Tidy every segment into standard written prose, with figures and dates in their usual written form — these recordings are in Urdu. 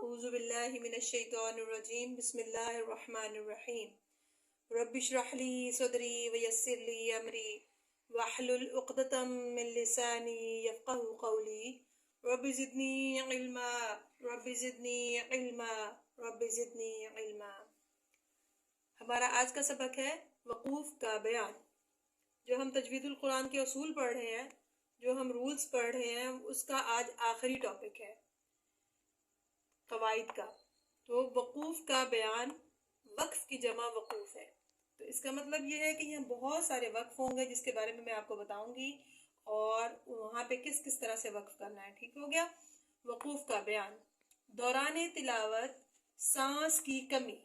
اعوذ باللہ من الشیطان الرجیم بسم اللہ الرحمن الرحیم رب اشرح لی صدری ویسر لی امری واحلل عقدۃ من لسانی یفقہوا قولی رب زدنی علما رب زدنی علما رب زدنی علما۔ ہمارا آج کا سبق ہے وقوف کا بیان۔ جو ہم تجوید القرآن کے اصول پڑھ رہے ہیں، جو ہم رولز پڑھ رہے ہیں، اس کا آج آخری ٹاپک ہے قواعد کا۔ تو وقوف کا بیان، وقف کی جمع وقوف ہے۔ تو اس کا مطلب یہ ہے کہ یہاں بہت سارے وقف ہوں گے جس کے بارے میں آپ کو بتاؤں گی، اور وہاں پہ کس کس طرح سے وقف کرنا ہے۔ ٹھیک ہو گیا؟ وقوف کا بیان، دوران تلاوت سانس کی کمی۔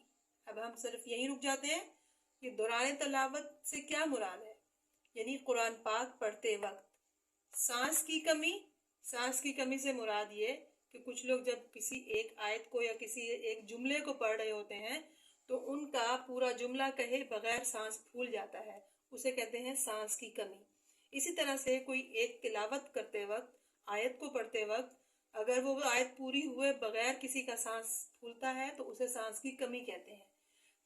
اب ہم صرف یہیں رک جاتے ہیں کہ دوران تلاوت سے کیا مراد ہے، یعنی قرآن پاک پڑھتے وقت سانس کی کمی۔ سانس کی کمی سے مراد یہ کہ کچھ لوگ جب کسی ایک آیت کو یا کسی ایک جملے کو پڑھ رہے ہوتے ہیں تو ان کا پورا جملہ کہے بغیر سانس پھول جاتا ہے، اسے کہتے ہیں سانس کی کمی۔ اسی طرح سے کوئی ایک تلاوت کرتے وقت، آیت کو پڑھتے وقت، اگر وہ آیت پوری ہوئے بغیر کسی کا سانس پھولتا ہے تو اسے سانس کی کمی کہتے ہیں۔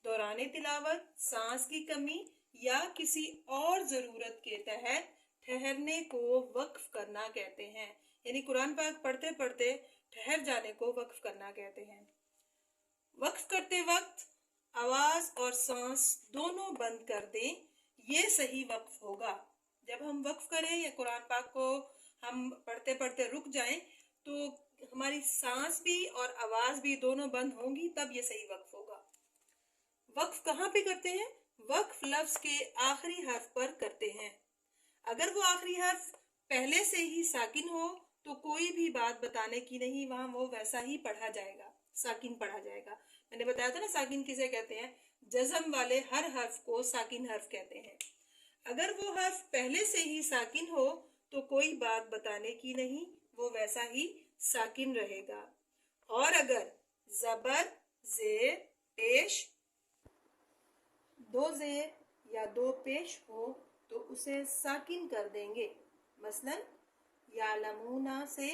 دوران تلاوت سانس کی کمی یا کسی اور ضرورت کے تحت ٹھہرنے کو وقف کرنا کہتے ہیں، یعنی قرآن پاک پڑھتے پڑھتے ٹھہر جانے کو وقف کرنا کہتے ہیں۔ وقف کرتے وقت آواز اور سانس دونوں بند کر دیں، یہ صحیح وقف ہوگا۔ جب ہم وقف کریں یا قرآن پاک کو ہم پڑھتے پڑھتے رک جائیں تو ہماری سانس بھی اور آواز بھی دونوں بند ہوں گی، تب یہ صحیح وقف ہوگا۔ وقف کہاں پہ کرتے ہیں؟ وقف لفظ کے آخری حرف پر کرتے ہیں۔ اگر وہ آخری حرف پہلے سے ہی ساکن ہو تو کوئی بھی بات بتانے کی نہیں، وہاں وہ ویسا ہی پڑھا جائے گا، ساکن پڑھا جائے گا۔ میں نے بتایا تھا نا ساکن کسے کہتے ہیں؟ جزم والے ہر حرف کو ساکن حرف کہتے ہیں۔ اگر وہ حرف پہلے سے ہی ساکن ہو تو کوئی بات بتانے کی نہیں، وہ ویسا ہی ساکن رہے گا۔ اور اگر زبر، زیر، پیش، دو زیر یا دو پیش ہو تو اسے ساکن کر دیں گے۔ مثلاً یعلمون سے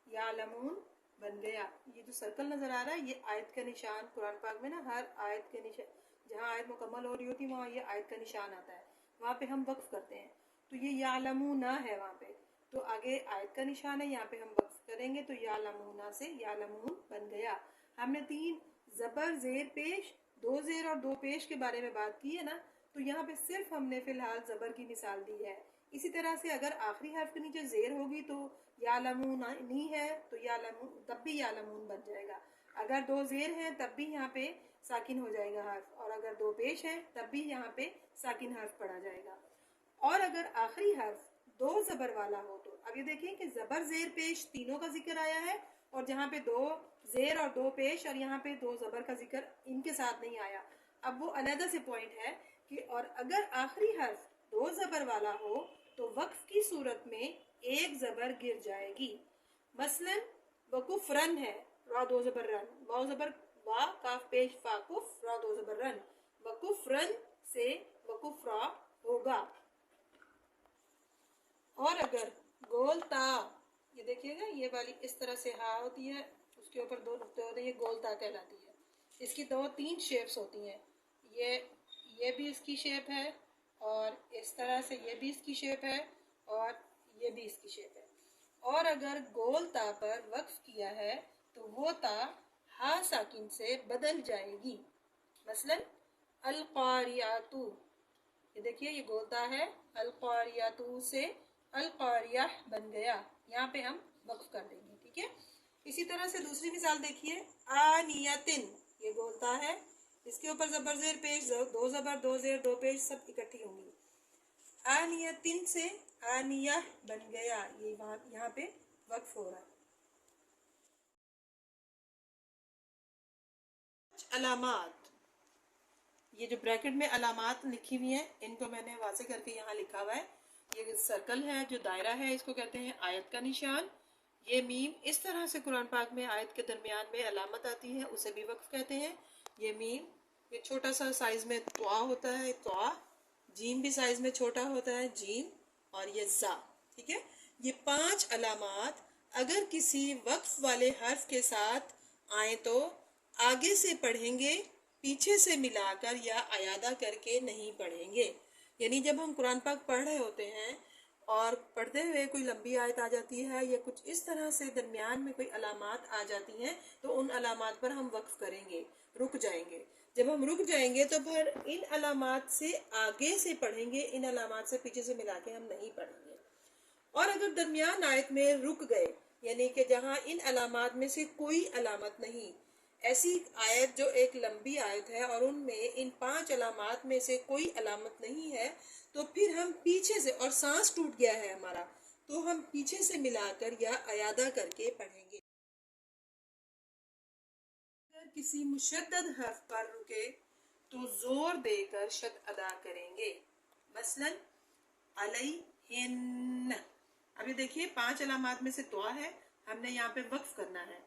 یعلمون بن گیا۔ یہ جو سرکل نظر آ رہا ہے یہ آیت کا نشان، قرآن پاک میں نا ہر آیت کے نشان، جہاں آیت مکمل ہو رہی ہوتی ہے وہاں یہ آیت کا نشان آتا ہے، وہاں پہ ہم وقف کرتے ہیں۔ تو یہ یعلمون ہے وہاں پہ، تو آگے آیت کا نشان ہے، یہاں پہ ہم وقف کریں گے تو یعلمون سے یعلمون بن گیا۔ ہم نے 3 زبر، زیر، پیش، 2 زیر اور 2 پیش کے بارے میں بات کی ہے نا، تو یہاں پہ صرف ہم نے فی الحال زبر کی مثال دی ہے۔ اسی طرح سے اگر آخری حرف کے نیچے زیر ہوگی تو یعلمون نہیں ہے تو یعلمون، تب بھی یعلمون بن جائے گا۔ اگر 2 زیر ہیں تب بھی یہاں پہ ساکن ہو جائے گا حرف، اور اگر 2 پیش ہیں تب بھی یہاں پہ ساکن حرف پڑھا جائے گا۔ اور اگر آخری حرف 2 زبر والا ہو تو اب یہ دیکھیں کہ زبر، زیر، پیش تینوں کا ذکر آیا ہے، اور جہاں پہ 2 زیر اور 2 پیش اور یہاں پہ 2 زبر کا ذکر ان کے ساتھ نہیں آیا۔ اب وہ علیحدہ سے پوائنٹ ہے کہ اور اگر آخری حرف 2 زبر والا ہو تو وقف کی صورت میں 1 زبر گر جائے گی۔ مثلا وکفرن ہے، را 2 زبر رن، واو زبر وا، کاف پیش فا کف، را 2 زبر رن، وکفرن سے وکفرا ہوگا۔ اور اگر گول تا، یہ دیکھیے گا یہ والی اس طرح سے ہا ہوتی ہے، اس کے اوپر 2 نقطے ہوتے ہیں، یہ گول تا کہلاتی ہے۔ اس کی 2-3 شیپس ہوتی ہیں، یہ بھی اس کی شیپ ہے، اور اس طرح سے یہ بھی اس کی شیپ ہے، اور یہ بھی اس کی شیپ ہے۔ اور اگر گول تا پر وقف کیا ہے تو وہ تا ہا ساکن سے بدل جائے گی۔ مثلا القاریاتو، یہ دیکھیے یہ گول تا ہے، القاریاتو سے القاریہ بن گیا، یہاں پہ ہم وقف کر دیں گے۔ ٹھیک ہے؟ اسی طرح سے دوسری مثال دیکھیے، آنیتن، یہ گول تا ہے، اس کے اوپر زبر، زیر، پیش، 2 زبر، 2 زیر، 2 پیش سب اکٹھی ہوں گی۔ آنیتن سے آنیہ بن گیا، یہ یہاں پہ وقف ہو رہا ہے۔ علامات، یہ جو بریکٹ میں علامات لکھی ہوئی ہیں ان کو میں نے واضح کر کے یہاں لکھا ہوا ہے۔ یہ سرکل ہے جو دائرہ ہے، اس کو کہتے ہیں آیت کا نشان۔ یہ میم اس طرح سے قرآن پاک میں آیت کے درمیان میں علامت آتی ہے، اسے بھی وقف کہتے ہیں۔ یہ میم، یہ چھوٹا سا سائز میں طوا ہوتا ہے، طوا، جیم بھی سائز میں چھوٹا ہوتا ہے، جیم، اور یہ زا۔ ٹھیک ہے؟ یہ 5 علامات اگر کسی وقف والے حرف کے ساتھ آئیں تو آگے سے پڑھیں گے، پیچھے سے ملا کر یا عیادہ کر کے نہیں پڑھیں گے۔ یعنی جب ہم قرآن پاک پڑھ رہے ہوتے ہیں اور پڑھتے ہوئے کوئی لمبی آیت آ جاتی ہے یا کچھ اس طرح سے درمیان میں کوئی علامات آ جاتی ہیں تو ان علامات پر ہم وقف کریں گے، رک جائیں گے۔ جب ہم رک جائیں گے تو پھر ان علامات سے آگے سے پڑھیں گے، ان علامات سے پیچھے سے ملا کے ہم نہیں پڑھیں گے۔ اور اگر درمیان آیت میں رک گئے، یعنی کہ جہاں ان علامات میں سے کوئی علامت نہیں، ایسی آیت جو ایک لمبی آیت ہے اور ان میں ان 5 علامات میں سے کوئی علامت نہیں ہے، تو پھر ہم پیچھے سے، اور سانس ٹوٹ گیا ہے ہمارا، تو ہم پیچھے سے ملا کر یا عیادہ کر کے پڑھیں گے۔ اگر کسی مشدد حرف پر رکے تو زور دے کر شد ادا کریں گے، مثلا علیہن۔ اب یہ دیکھیے 5 علامات میں سے دعا ہے، ہم نے یہاں پہ وقف کرنا ہے۔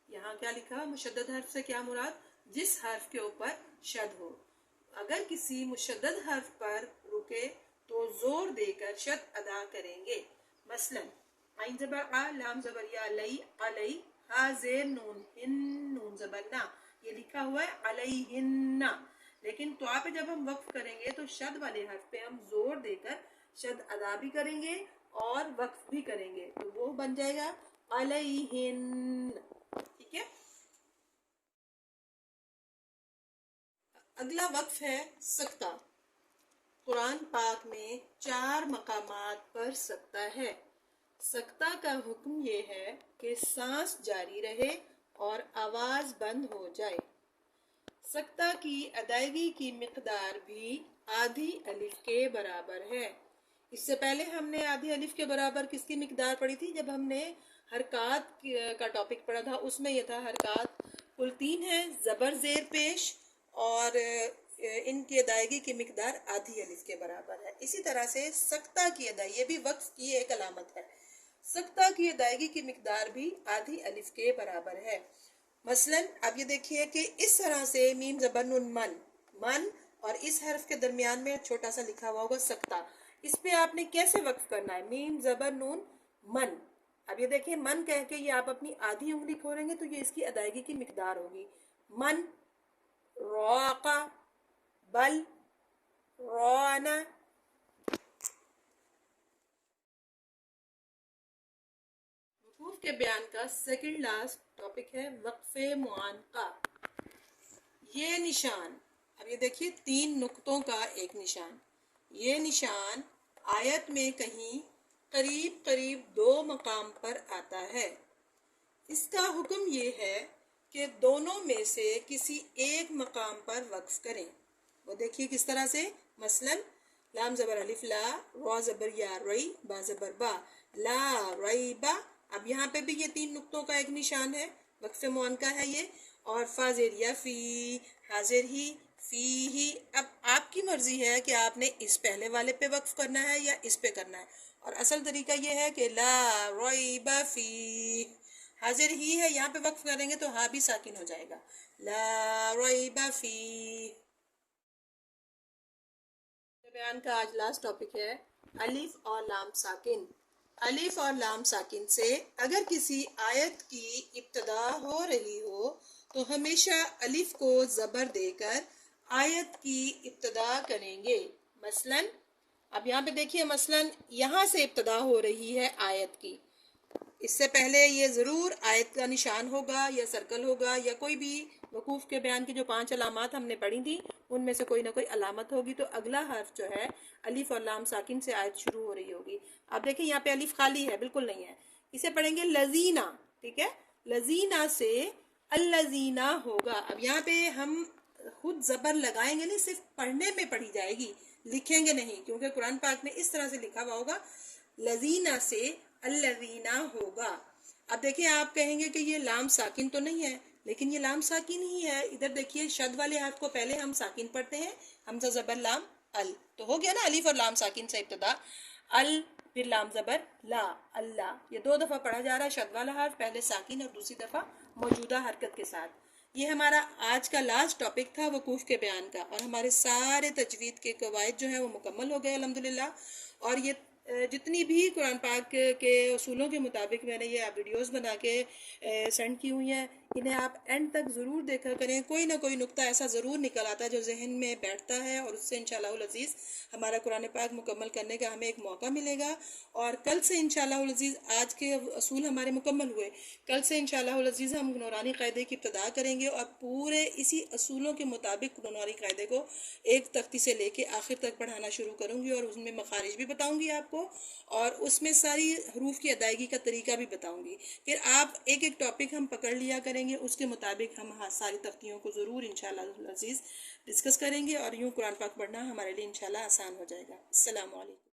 یہاں کیا لکھا؟ مشدد حرف سے کیا مراد؟ جس حرف کے اوپر شد ہو۔ اگر کسی مشدد حرف پر رکے تو زور دے کر شد ادا کریں گے، مثلا عین زبر آ، لام زبر یا، علی، علی، ہا زیر نون، ہن نون زبر نا، یہ لکھا ہوا ہے علیہن۔ لیکن تو پہ جب ہم وقف کریں گے تو شد والے حرف پہ ہم زور دے کر شد ادا بھی کریں گے اور وقف بھی کریں گے، تو وہ بن جائے گا علیہن۔ ٹھیک ہے؟ اگلا وقف ہے سکتہ۔ قرآن پاک میں 4 مقامات پر سکتہ ہے۔ سکتہ کا حکم یہ ہے کہ سانس جاری رہے اور آواز بند ہو جائے۔ سکتہ کی ادائیگی کی مقدار بھی آدھی الف کے برابر ہے۔ اس سے پہلے ہم نے آدھی الف کے برابر کس کی مقدار پڑھی تھی؟ جب ہم نے حرکات کا ٹاپک پڑھا تھا، اس میں یہ تھا حرکات کل 3 ہیں، زبر زیر پیش، اور ان کی ادائیگی کی مقدار آدھی الف کے برابر ہے۔ اسی طرح سے سکتہ کی ادائیگی، یہ بھی وقف کی ایک علامت ہے، سکتہ کی ادائیگی کی مقدار بھی آدھی الف کے برابر ہے۔ مثلا اب یہ دیکھیے کہ اس طرح سے میم زبر نون من، من، اور اس حرف کے درمیان میں چھوٹا سا لکھا ہوا ہوگا سکتہ، اس پہ آپ نے کیسے وقف کرنا ہے؟ میم زبر نون من۔ اب یہ دیکھیں من کہہ کے یہ آپ اپنی آدھی انگلی کھولیں گے تو یہ اس کی ادائیگی کی مقدار ہوگی۔ من، روقا، بل، رونا۔ وقوف کے بیان کا سیکنڈ لاسٹ ٹاپک ہے وقف معانقہ۔ یہ نشان، اب یہ دیکھیے 3 نقطوں کا ایک نشان، یہ نشان آیت میں کہیں قریب قریب 2 مقام پر آتا ہے۔ اس کا حکم یہ ہے کہ دونوں میں سے کسی ایک مقام پر وقف کریں۔ وہ دیکھیے کس طرح سے، مثلا لام زبر الف لا، را زبر یا رئی، با زبر با، لا ریبا۔ اب یہاں پہ بھی یہ 3 نقطوں کا ایک نشان ہے، وقف معانقہ ہے یہ، اور فا زیر یا فی، حاضر ہی، فی ہی۔ اب آپ کی مرضی ہے کہ آپ نے اس پہلے والے پہ وقف کرنا ہے یا اس پہ کرنا ہے، اور اصل طریقہ یہ ہے کہ لا ریب فی، حاضر ہی ہے، یہاں پہ وقف کریں گے تو ہاں بھی ساکن ہو جائے گا، لا ریب فی۔ بیان کا آج لاسٹ ٹاپک ہے الف اور لام ساکن۔ الف اور لام ساکن سے اگر کسی آیت کی ابتدا ہو رہی ہو تو ہمیشہ الف کو زبر دے کر آیت کی ابتدا کریں گے۔ مثلا اب یہاں پہ دیکھیے، مثلا یہاں سے ابتدا ہو رہی ہے آیت کی، اس سے پہلے یہ ضرور آیت کا نشان ہوگا یا سرکل ہوگا یا کوئی بھی وقوف کے بیان کی جو 5 علامات ہم نے پڑھی تھی ان میں سے کوئی نہ کوئی علامت ہوگی، تو اگلا حرف جو ہے الف اور لام ساکن سے آیت شروع ہو رہی ہوگی۔ آپ دیکھیں یہاں پہ الف خالی ہے، بالکل نہیں ہے، اسے پڑھیں گے لذینہ، ٹھیک ہے؟ لذینہ سے الذینہ ہوگا۔ اب یہاں پہ ہم خود زبر لگائیں گے نہیں، صرف پڑھنے میں پڑھی جائے گی، لکھیں گے نہیں، کیونکہ قرآن پاک میں اس طرح سے لکھا ہوا ہوگا، لذینہ سے الذینہ ہوگا۔ اب دیکھیں آپ کہیں گے کہ یہ لام ساکن تو نہیں ہے، لیکن یہ لام ساکن ہی ہے۔ ادھر دیکھیے شد والے حرف کو پہلے ہم ساکن پڑھتے ہیں، حمزہ زبر لام ال، تو ہو گیا نا الف اور لام ساکن سے ابتدا، ال پھر لام زبر لا، اللہ، یہ 2 دفعہ پڑھا جا رہا ہے شد والا حرف، پہلے ساکن اور دوسری دفعہ موجودہ حرکت کے ساتھ۔ یہ ہمارا آج کا لاسٹ ٹاپک تھا وقوف کے بیان کا، اور ہمارے سارے تجوید کے قواعد جو ہیں وہ مکمل ہو گئے الحمدللہ۔ اور یہ جتنی بھی قرآن پاک کے اصولوں کے مطابق میں نے یہ ویڈیوز بنا کے سینڈ کی ہوئی ہیں، انہیں آپ اینڈ تک ضرور دیکھا کریں، کوئی نہ کوئی نقطہ ایسا ضرور نکل آتا ہے جو ذہن میں بیٹھتا ہے، اور اس سے انشاءاللہ العزیز ہمارا قرآن پاک مکمل کرنے کا ہمیں ایک موقع ملے گا۔ اور کل سے انشاءاللہ العزیز آج کے اصول ہمارے مکمل ہوئے، کل سے انشاءاللہ العزیز ہم نورانی قاعدے کی ابتدا کریں گے، اور پورے اسی اصولوں کے مطابق نورانی قاعدے کو ایک تختی سے لے کے آخر تک پڑھانا شروع کروں گی، اور اس میں مخارج بھی بتاؤں گی آپ کو، اور اس میں ساری حروف کی ادائیگی کا طریقہ بھی بتاؤں گی۔ پھر آپ ایک ایک ٹاپک ہم پکڑ لیا کریں گے، اس کے مطابق ہم ساری تختیوں کو ضرور انشاءاللہ العزیز ڈسکس کریں گے، اور یوں قرآن پاک پڑھنا ہمارے لیے انشاءاللہ آسان ہو جائے گا۔ السلام علیکم۔